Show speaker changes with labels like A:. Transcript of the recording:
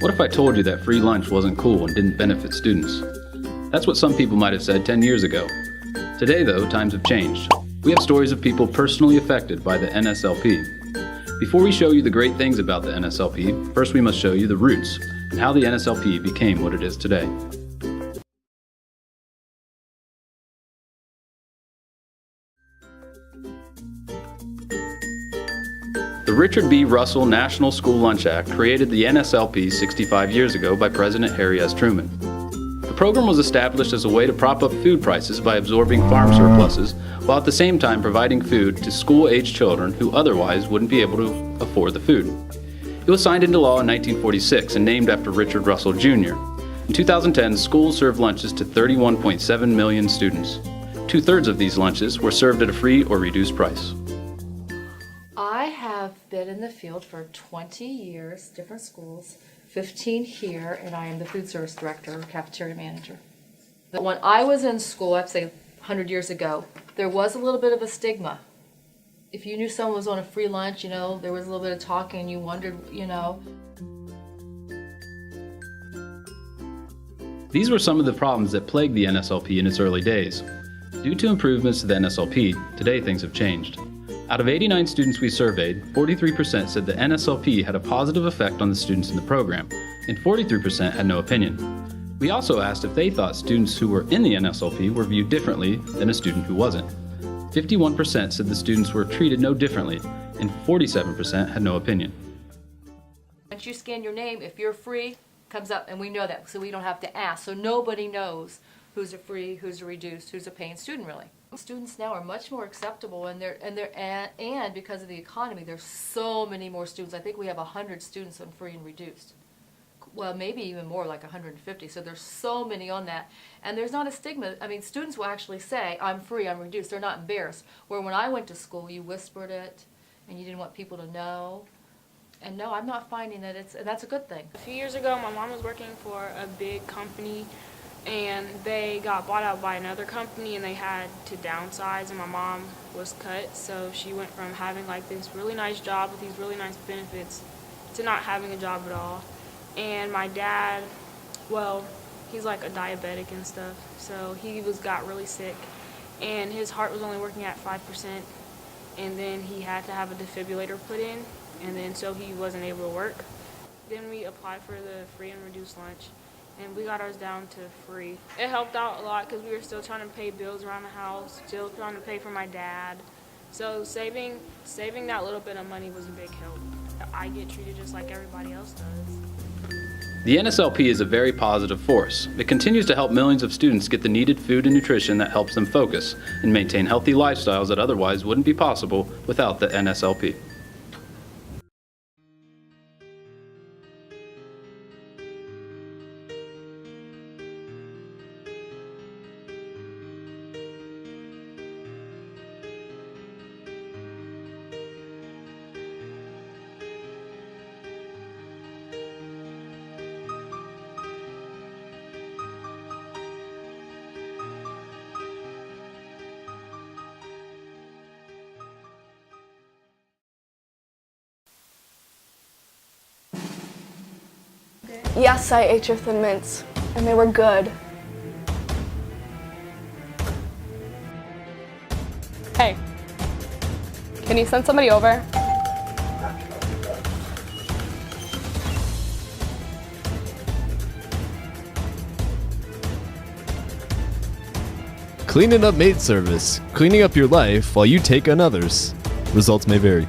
A: What if I told you that free lunch wasn't cool and didn't benefit students? That's what some people might have said 10 years ago. Today, though, times have changed. We have stories of people personally affected by the NSLP. Before we show you the great things about the NSLP, first we must show you the roots and how the NSLP became what it is today. The Richard B. Russell National School Lunch Act created the NSLP 65 years ago by President Harry S. Truman. The program was established as a way to prop up food prices by absorbing farm surpluses, while at the same time providing food to school-aged children who otherwise wouldn't be able to afford the food. It was signed into law in 1946 and named after Richard Russell Jr. In 2010, schools served lunches to 31.7 million students. Two-thirds of these lunches were served at a free or reduced price.
B: I have been in the field for 20 years, different schools, 15 here, and I am the food service director or cafeteria manager. But when I was in school, I'd say 100 years ago, there was a little bit of a stigma. If you knew someone was on a free lunch, there was a little bit of talking and you wondered,
A: These were some of the problems that plagued the NSLP in its early days. Due to improvements to the NSLP, today things have changed. Out of 89 students we surveyed, 43% said the NSLP had a positive effect on the students in the program, and 43% had no opinion. We also asked if they thought students who were in the NSLP were viewed differently than a student who wasn't. 51% said the students were treated no differently, and 47% had no opinion.
B: Once you scan your name, if you're free, comes up, and we know that, so we don't have to ask. So nobody knows who's a free, who's a reduced, who's a paying student, really. Students now are much more acceptable, and because of the economy, there's so many more students. I think we have 100 students on free and reduced. Well, maybe even more, like 150. So there's so many on that, and there's not a stigma. I mean, students will actually say, "I'm free, I'm reduced." They're not embarrassed. Where when I went to school, you whispered it, and you didn't want people to know. And no, I'm not finding that and that's a good thing.
C: A few years ago, my mom was working for a big company, and they got bought out by another company, and they had to downsize, and my mom was cut, so she went from having like this really nice job with these really nice benefits to not having a job at all. And my dad, well, he's like a diabetic and stuff, so he got really sick, and his heart was only working at 5%, and then he had to have a defibrillator put in, and then so he wasn't able to work. Then we applied for the free and reduced lunch, and we got ours down to free. It helped out a lot because we were still trying to pay bills around the house, still trying to pay for my dad. So saving that little bit of money was a big help. I get treated just like everybody else does.
A: The NSLP is a very positive force. It continues to help millions of students get the needed food and nutrition that helps them focus and maintain healthy lifestyles that otherwise wouldn't be possible without the NSLP.
D: Yes, I ate your Thin Mints, and they were good.
E: Hey, can you send somebody over?
F: Clean It Up Maid Service, cleaning up your life while you take another's. Results may vary.